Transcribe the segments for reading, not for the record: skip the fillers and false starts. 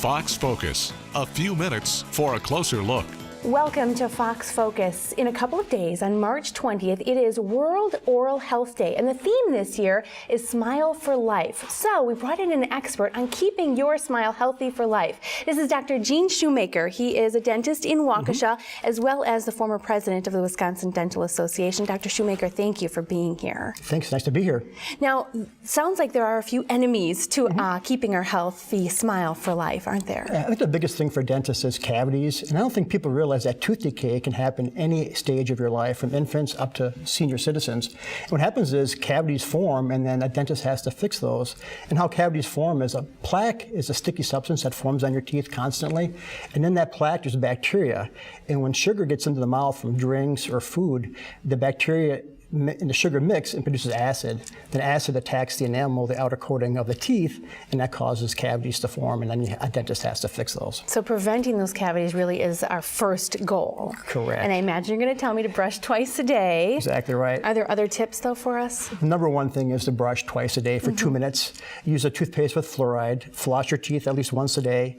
Fox Focus. A few minutes for a closer look. Welcome to Fox Focus. In a couple of days, on March 20th, it is World Oral Health Day, and the theme this year is Smile for Life. So we brought in an expert on keeping your smile healthy for life. This is Dr. Gene Shoemaker. He is a dentist in Waukesha, as well as the former president of the Wisconsin Dental Association. Dr. Shoemaker, thank you for being here. Thanks, nice to be here. Now, sounds like there are a few enemies to keeping our healthy smile for life, aren't there? I think the biggest thing for dentists is cavities, and I don't think people realize that tooth decay can happen any stage of your life, from infants up to senior citizens. And what happens is cavities form, and then a dentist has to fix those. And how cavities form is a plaque is a sticky substance that forms on your teeth constantly, and in that plaque there's bacteria. And when sugar gets into the mouth from drinks or food, the bacteria and the sugar mix and produces acid. Then acid attacks the enamel, the outer coating of the teeth, and that causes cavities to form, and then a dentist has to fix those. So preventing those cavities really is our first goal. Correct. And I imagine you're going to tell me to brush twice a day. Exactly right. Are there other tips, though, for us? The number one thing is to brush twice a day for 2 minutes. Use a toothpaste with fluoride. Floss your teeth at least once a day.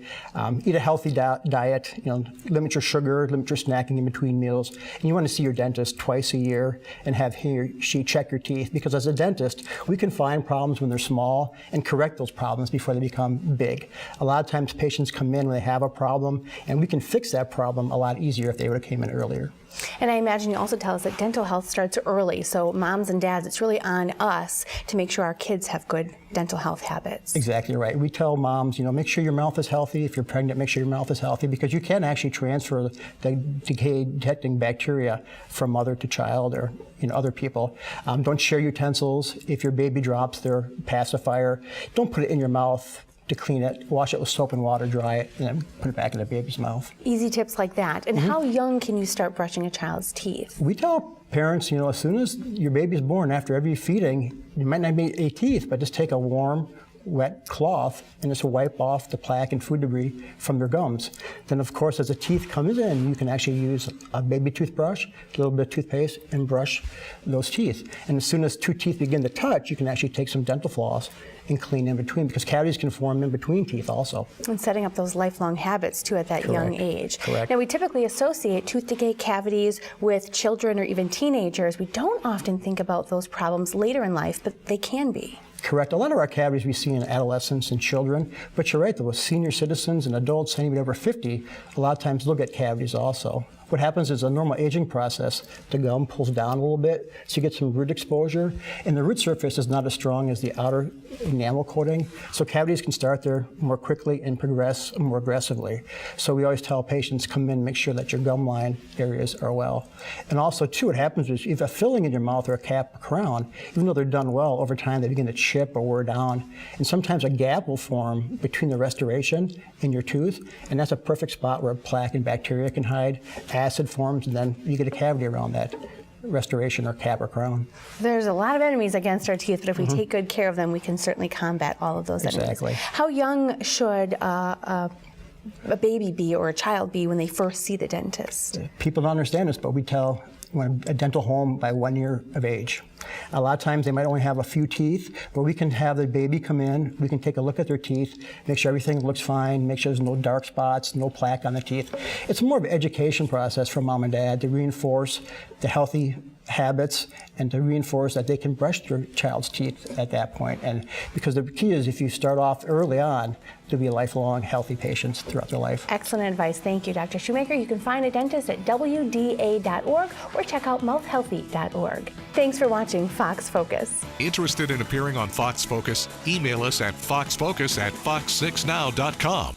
Eat a healthy diet. Limit your sugar, limit your snacking in between meals. And you want to see your dentist twice a year and have he or she check your teeth, because as a dentist, we can find problems when they're small and correct those problems before they become big. A lot of times patients come in when they have a problem, and we can fix that problem a lot easier if they would have came in earlier. And I imagine you also tell us that dental health starts early, so moms and dads, it's really on us to make sure our kids have good dental health habits. Exactly right. We tell moms, make sure your mouth is healthy. If you're pregnant, make sure your mouth is healthy, because you can actually transfer the decay-detecting bacteria from mother to child or other people. Don't share utensils. If your baby drops their pacifier, don't put it in your mouth to clean it. Wash it with soap and water, dry it, and then put it back in the baby's mouth. Easy tips like that. And how young can you start brushing a child's teeth? We tell parents, as soon as your baby's born, after every feeding, you might not need 8 teeth, but just take a warm, wet cloth and just wipe off the plaque and food debris from their gums. Then, of course, as the teeth comes in, you can actually use a baby toothbrush, a little bit of toothpaste, and brush those teeth. And as soon as 2 teeth begin to touch, you can actually take some dental floss and clean in between, because cavities can form in between teeth also. And setting up those lifelong habits, too, at that young age. Correct. Now, we typically associate tooth decay cavities with children or even teenagers. We don't often think about those problems later in life, but they can be. Correct. A lot of our cavities we see in adolescents and children, but you're right, though, with senior citizens and adults, anybody over 50, a lot of times they'll get cavities also. What happens is a normal aging process, the gum pulls down a little bit, so you get some root exposure, and the root surface is not as strong as the outer enamel coating, so cavities can start there more quickly and progress more aggressively. So we always tell patients, come in, make sure that your gum line areas are well. And also, too, what happens is if a filling in your mouth or a cap or crown, even though they're done well, over time they begin to chip or wear down, and sometimes a gap will form between the restoration and your tooth, and that's a perfect spot where plaque and bacteria can hide. Acid forms, and then you get a cavity around that restoration or cap or crown. There's a lot of enemies against our teeth, but if we take good care of them, we can certainly combat all of those enemies. Exactly. How young should a baby be or a child be when they first see the dentist? People don't understand this, but we tell when a dental home by 1 year of age. A lot of times they might only have a few teeth, but we can have the baby come in, we can take a look at their teeth, make sure everything looks fine, make sure there's no dark spots, no plaque on the teeth. It's more of an education process for mom and dad to reinforce the healthy habits and to reinforce that they can brush their child's teeth at that point. And because the key is, if you start off early on, to be lifelong healthy patients throughout their life. Excellent advice. Thank you, Dr. Shoemaker. You can find a dentist at wda.org or check out mouthhealthy.org. Thanks for watching Fox Focus. Interested in appearing on Fox Focus? Email us at foxfocus@fox6now.com.